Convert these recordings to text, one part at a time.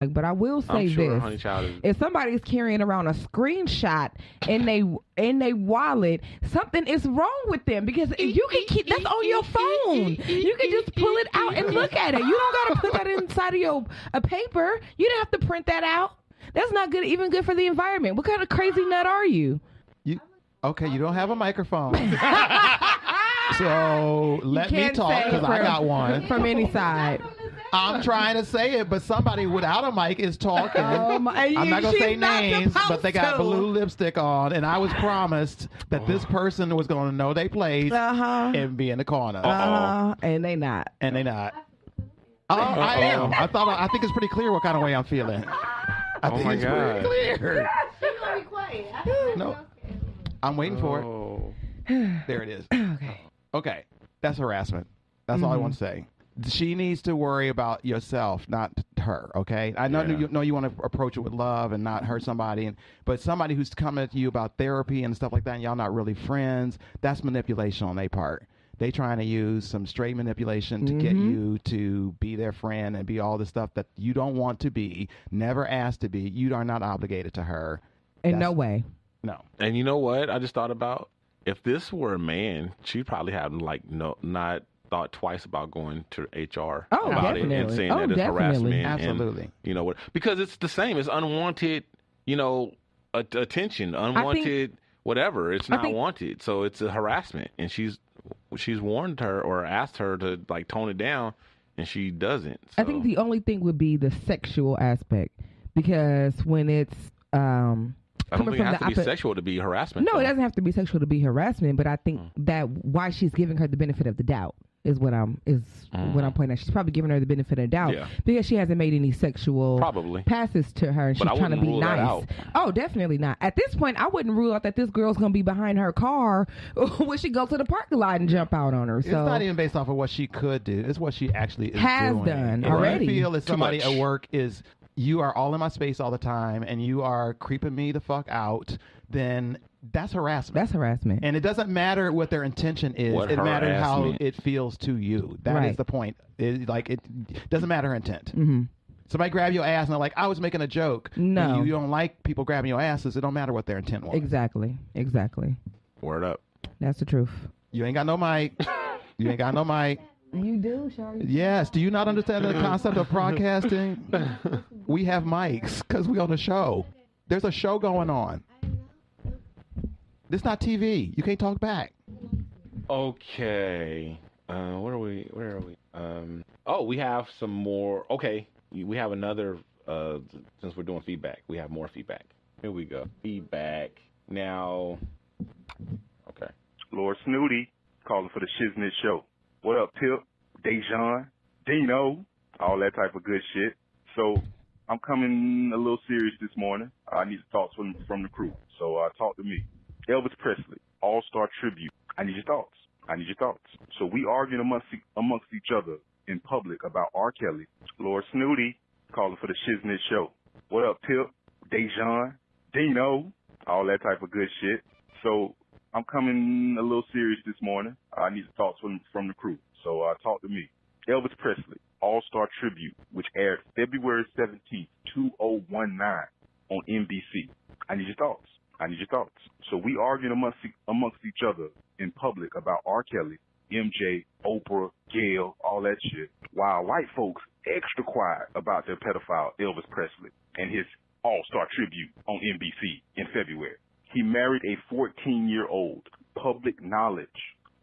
But I will say I'm sure this: Honey Child is. if somebody's carrying around a screenshot in they wallet, something is wrong with them because you can keep that's on your phone. You can just pull it out and look at it. You don't got to put that inside of a paper. You don't have to print that out. That's not good, even good for the environment. What kind of crazy nut are you? Okay, you don't have a microphone. So let me talk because I got one. From any side. I'm trying to say it, but somebody without a mic is talking. I'm not going to say names, but they got blue lipstick on, and I was promised that this person was going to know their place and be in the corner. And they not. And they not. I am. I think it's pretty clear what kind of way I'm feeling. I think it's pretty clear. She's going to be quiet. No. I'm waiting for it. There it is. Okay. That's harassment. That's all I want to say. She needs to worry about yourself, not her, okay? I know you want to approach it with love and not hurt somebody, but somebody who's coming to you about therapy and stuff like that, and y'all not really friends, that's manipulation on their part. They trying to use some straight manipulation to get you to be their friend and be all the stuff that you don't want to be, never asked to be. You are not obligated to her. No way. No. And you know what? I just thought about if this were a man, she'd probably have not thought twice about going to HR about it and saying that it's harassment. Absolutely. And, you know what? Because it's the same. It's unwanted, attention, unwanted whatever. It's not wanted. So it's a harassment. And she's warned her or asked her to tone it down, and she doesn't. So. I think the only thing would be the sexual aspect, because when it's I don't think it has to be sexual to be harassment. No, it doesn't have to be sexual to be harassment, but I think that why she's giving her the benefit of the doubt is what I'm pointing out. She's probably giving her the benefit of the doubt because she hasn't made any sexual passes to her, and she's trying to be nice. Oh, definitely not. At this point, I wouldn't rule out that this girl's going to be behind her car when she goes to the parking lot and jump out on her. So it's not even based off of what she could do. It's what she actually has done already. I feel as somebody at work is, you are all in my space all the time, and you are creeping me the fuck out, then that's harassment. That's harassment. And it doesn't matter what their intention is. It matters how it feels to you. That is the point. It doesn't matter her intent. Mm-hmm. Somebody grab your ass and they're like, I was making a joke. No. You don't like people grabbing your asses. It don't matter what their intent was. Exactly. Word up. That's the truth. You ain't got no mic. You ain't got no mic. You do, Shari. Yes. Do you not understand the concept of broadcasting? We have mics because we're on a show. There's a show going on. This is not TV. You can't talk back. Okay. Where are we? We have some more. Okay. We have another, since we're doing feedback, we have more feedback. Here we go. Feedback. Now. Okay. Lord Snooty calling for the Shiznit Show. What up, Tip, Dejan, Dino, all that type of good shit. So I'm coming a little serious this morning. I need thoughts from the crew. So talk to me. Elvis Presley, All-Star Tribute. I need your thoughts. So we arguing amongst each other in public about R. Kelly. Lord Snooty calling for the Shiznit Show. What up, Tip, Dejan, Dino, all that type of good shit. So I'm coming a little serious this morning. I need thoughts from the crew. So talk to me. Elvis Presley, All-Star Tribute, which aired February 17th, 2019 on NBC. I need your thoughts. So we arguing amongst each other in public about R. Kelly, MJ, Oprah, Gail, all that shit, while white folks extra quiet about their pedophile Elvis Presley and his All-Star Tribute on NBC in February. He married a 14-year-old. Public knowledge.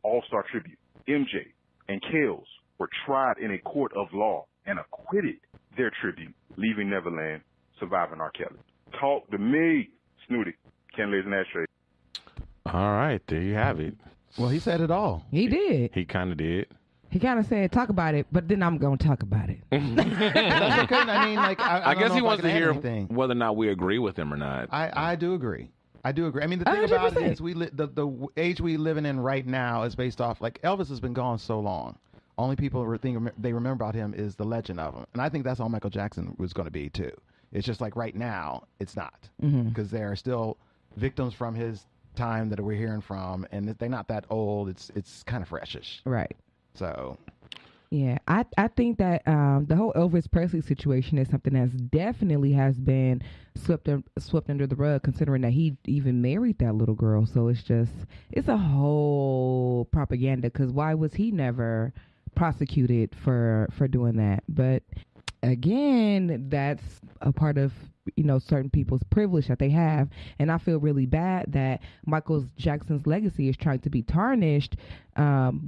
All-Star Tribute. MJ and Kales were tried in a court of law and acquitted their tribute, leaving Neverland, surviving R. Kelly. Talk to me, Snooty. Ken Lays and Ashtray. All right, there you have it. Well, he said it all. He did. He kind of did. He kind of said, talk about it, but then I'm going to talk about it. That's okay. I mean, I guess he wants to hear anything. Whether or not we agree with him or not. I do agree. I mean, the thing 100%. About it is the age we living in right now is based off, Elvis has been gone so long. Only people they remember about him is the legend of him. And I think that's all Michael Jackson was going to be, too. It's just right now, it's not. Because there are still victims from his time that we're hearing from, and they're not that old. It's kind of freshish. Right. So. Yeah, I think that the whole Elvis Presley situation is something that's definitely has been swept under the rug, considering that he even married that little girl. So it's a whole propaganda, because why was he never prosecuted for doing that? But again, that's a part of certain people's privilege that they have, and I feel really bad that Michael Jackson's legacy is trying to be tarnished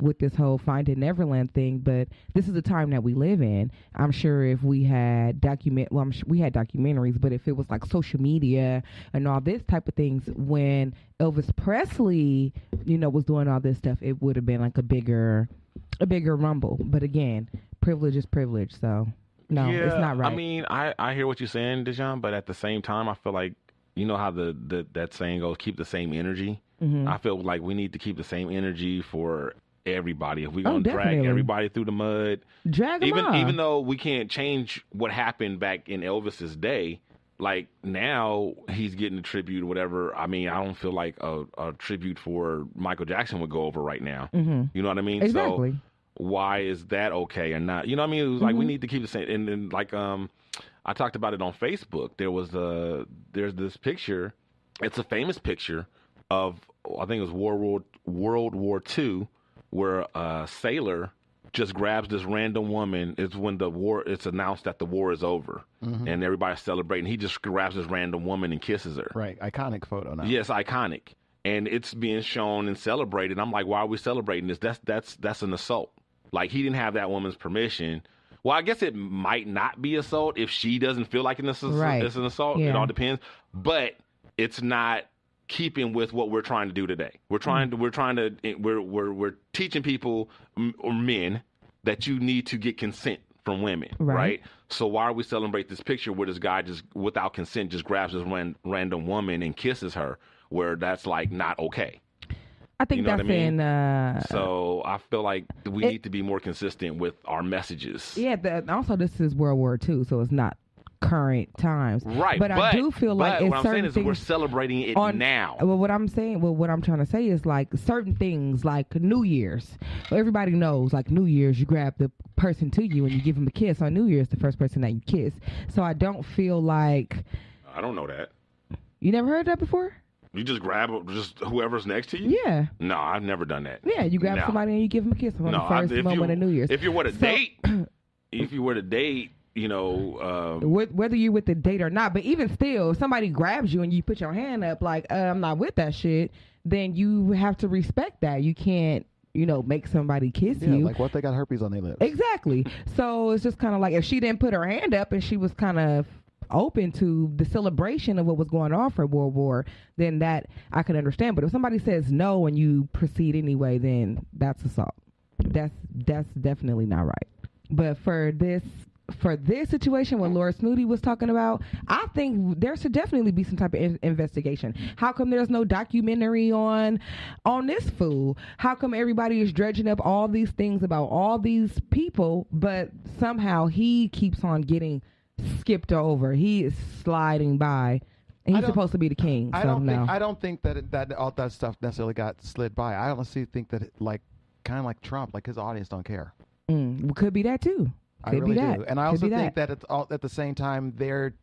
with this whole Finding Neverland thing. But this is the time that we live in. I'm sure if we had we had documentaries, but if it was like social media and all this type of things when Elvis Presley was doing all this stuff, it would have been like a bigger rumble. But again, privilege is privilege, so no, yeah, it's not right. I mean, I hear what you're saying, Dejan, but at the same time, I feel like, how that saying goes, keep the same energy. Mm-hmm. I feel like we need to keep the same energy for everybody. If we're going to drag everybody through the mud, even though we can't change what happened back in Elvis's day, like now he's getting a tribute or whatever. I mean, I don't feel like a tribute for Michael Jackson would go over right now. Mm-hmm. You know what I mean? Exactly. So, why is that okay and not? You know what I mean? It was like we need to keep the same. And then like I talked about it on Facebook. There's this picture. It's a famous picture of, I think it was World War II, where a sailor just grabs this random woman. It's when it's announced that the war is over, and everybody's celebrating. He just grabs this random woman and kisses her. Right, iconic photo now. Yes, iconic, and it's being shown and celebrated. I'm like, why are we celebrating this? That's an assault. Like, he didn't have that woman's permission. Well, I guess it might not be assault if she doesn't feel like it's an assault. Yeah. It all depends. But it's not keeping with what we're trying to do today. We're teaching people or men that you need to get consent from women, right? So why are we celebrate this picture where this guy just without consent just grabs this random woman and kisses her, where that's like not okay? I think that's in. So I feel like we need to be more consistent with our messages. Yeah. Also, this is World War II, so it's not current times. Right. But I do feel like what I'm saying is we're celebrating it now. Well, what I'm trying to say is like certain things, like New Year's. Well, everybody knows, like New Year's, you grab the person to you and you give them a kiss. On New Year's, the first person that you kiss. So I don't feel like. I don't know that. You never heard that before? You just grab just whoever's next to you? Yeah. No, I've never done that. Yeah, you grab somebody and you give them a kiss on the first moment of New Year's. If you were to date, whether you're with the date or not, but even still, if somebody grabs you and you put your hand up like, I'm not with that shit, then you have to respect that. You can't, make somebody kiss you. Like what, they got herpes on their lips. Exactly. So it's just kind of like, if she didn't put her hand up and she was kind of open to the celebration of what was going on for World War, then that I could understand. But if somebody says no and you proceed anyway, then that's assault. That's definitely not right. But for this situation, what Laura Snooty was talking about, I think there should definitely be some type of investigation. How come there's no documentary on this fool? How come everybody is dredging up all these things about all these people, but somehow he keeps on getting skipped over? He is sliding by, and he's supposed to be the king. I don't think that all that stuff necessarily got slid by. I honestly think that kind of like Trump, like his audience don't care. Could be that too. I really do, and I also think that it's all at the same time they're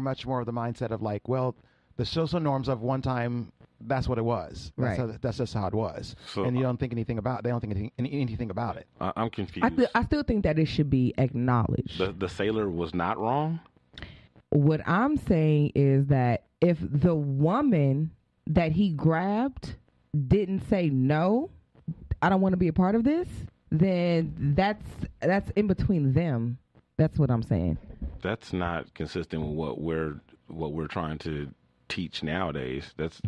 much more of the mindset of like, well, the social norms of one time, that's what it was. That's just how it was. So, and you don't think anything about. They don't think anything about it. I'm confused. I still think that it should be acknowledged. The sailor was not wrong. What I'm saying is that if the woman that he grabbed didn't say no, I don't want to be a part of this, then that's in between them. That's what I'm saying. That's not consistent with what we're trying to teach nowadays. It's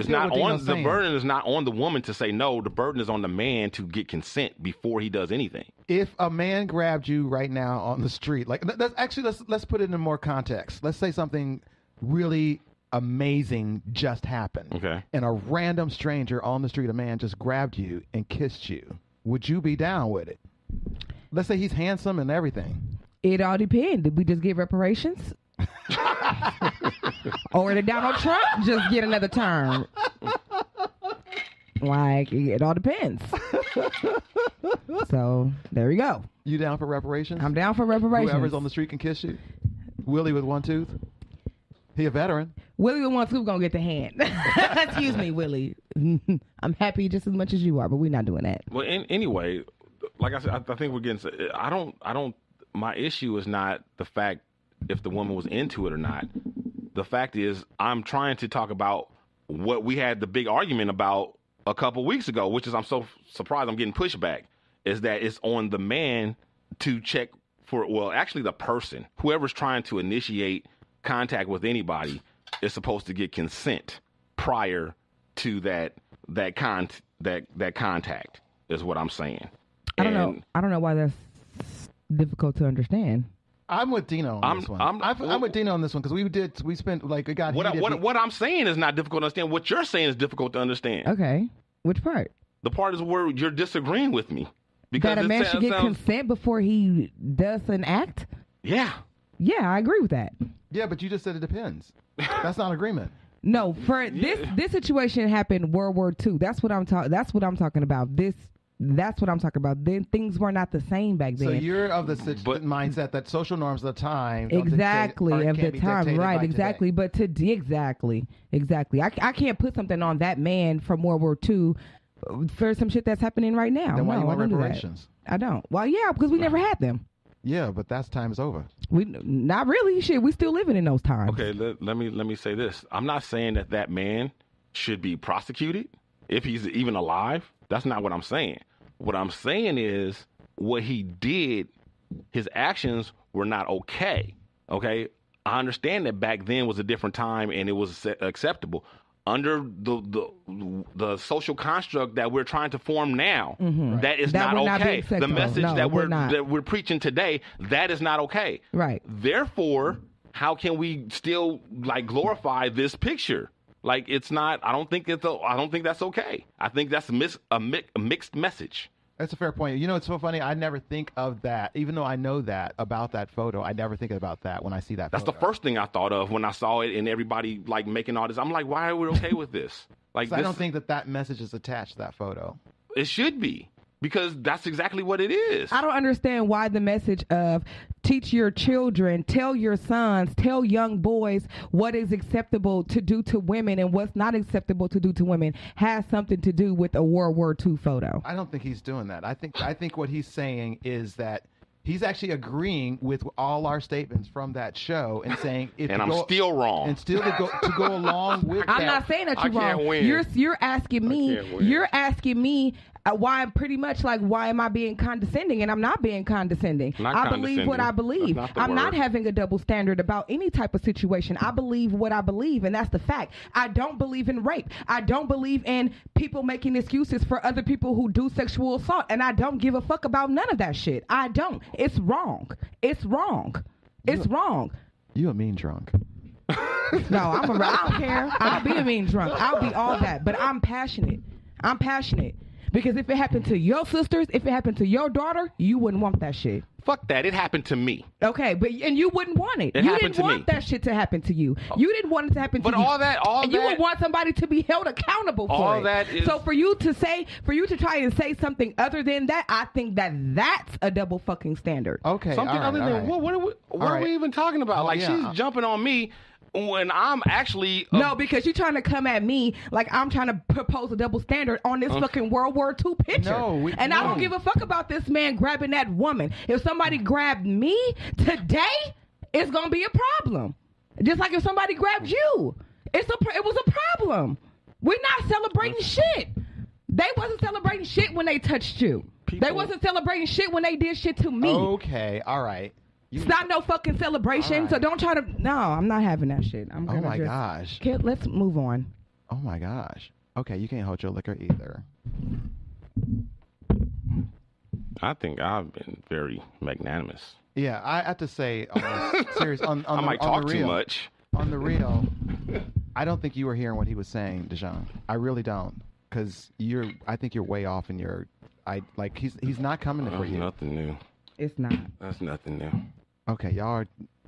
not on the burden is not on the woman to say no. The burden is on the man to get consent before he does anything. If a man grabbed you right now on the street, like let's put it in more context. Let's say something really amazing just happened. Okay. And a random stranger on the street, a man just grabbed you and kissed you. Would you be down with it? Let's say he's handsome and everything. It all depends. Did we just give reparations? Or did Donald Trump just get another term? Like, it all depends. So, there you go. You down for reparations? I'm down for reparations. Whoever's on the street can kiss you? Willie with one tooth? He a veteran. Willie with one tooth gonna get the hand. Excuse me, Willie. I'm happy just as much as you are, but we're not doing that. Well, anyway, like I said, I think we're getting. I don't. My issue is not the fact if the woman was into it or not. The fact is, I'm trying to talk about what we had the big argument about a couple weeks ago, which is I'm so surprised I'm getting pushback, is that it's on the man to check for, well, actually the person, whoever's trying to initiate contact with anybody is supposed to get consent prior to that contact is what I'm saying. I don't know why that's difficult to understand. I'm with Dino on this one. I'm with Dino on this one because we spent like it got what I'm saying is not difficult to understand. What you're saying is difficult to understand. Okay, which part? The part is where you're disagreeing with me. Because that a man should get consent before he does an act? Yeah. Yeah, I agree with that. Yeah, but you just said it depends. That's not agreement. No, for this situation happened World War II. That's what I'm talking about. That's what I'm talking about. Then things were not the same back then. So you're of the mindset that social norms of the time exactly of the time, right? Exactly, today. Exactly. I can't put something on that man from World War II for some shit that's happening right now. Then why no, you want I don't reparations? I don't. Well, yeah, because we never had them. Yeah, but that time is over. We not really. Shit, we still living in those times. Okay, let me say this. I'm not saying that man should be prosecuted if he's even alive. That's not what I'm saying. What I'm saying is what he did, his actions were not okay. Okay, I understand that back then was a different time and it was acceptable. Under the social construct that we're trying to form now, that is not okay. The message that we're preaching today, that is not okay. Right. Therefore, how can we still like glorify this picture? Like it's not. I don't think that's okay. I think that's a mixed message. That's a fair point. You know, it's so funny. I never think of that. Even though I know that about that photo, I never think about that when I see that That's photo. The first thing I thought of when I saw it and everybody like making all this. I'm like, why are we okay with this? Like, I don't think that message is attached to that photo. It should be. Because that's exactly what it is. I don't understand why the message of teach your children, tell your sons, tell young boys what is acceptable to do to women and what's not acceptable to do to women has something to do with a World War II photo. I don't think he's doing that. I think what he's saying is that he's actually agreeing with all our statements from that show and saying I'm still wrong. And still to go along with that. I'm not saying that you're wrong. Win. You're asking me why I'm pretty much like, why am I being condescending? And I'm not being condescending. I believe what I believe. I'm not having a double standard about any type of situation. I believe what I believe, and that's the fact. I don't believe in rape. I don't believe in people making excuses for other people who do sexual assault, and I don't give a fuck about none of that shit. I don't. It's wrong. It's wrong. It's wrong. You a mean drunk. No, I don't care. I'll be a mean drunk. I'll be all that. But I'm passionate. Because if it happened to your sisters, if it happened to your daughter, you wouldn't want that shit. Fuck that. It happened to me. Okay, and you wouldn't want it. You didn't want that shit to happen to you. You didn't want it to happen to you. But you would want somebody to be held accountable for all it. That is... So for you to try and say something other than that, I think that's a double fucking standard. Okay, something other than what are we even talking about? She's jumping on me. When I'm actually... No, because you're trying to come at me like I'm trying to propose a double standard on this fucking World War II picture. I don't give a fuck about this man grabbing that woman. If somebody grabbed me today, it's going to be a problem. Just like if somebody grabbed you. It was a problem. We're not celebrating shit. They wasn't celebrating shit when they touched you. They wasn't celebrating shit when they did shit to me. Okay, all right. It's not no fucking celebration, so don't try to... No, I'm not having that shit. Gosh. Let's move on. Oh, my gosh. Okay, you can't hold your liquor either. I think I've been very magnanimous. Yeah, I have to say, serious, I might talk too much. On the real, I don't think you were hearing what he was saying, Dejan. I really don't. Because I think you're way off in your... he's not coming for you. Nothing new. It's not. That's nothing new. Okay, y'all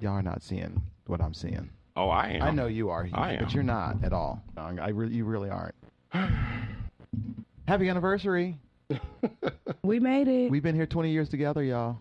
are not seeing what I'm seeing. Oh, I am. I know you are, I am. But you're not at all. You really aren't. Happy anniversary. We made it. We've been here 20 years together, y'all.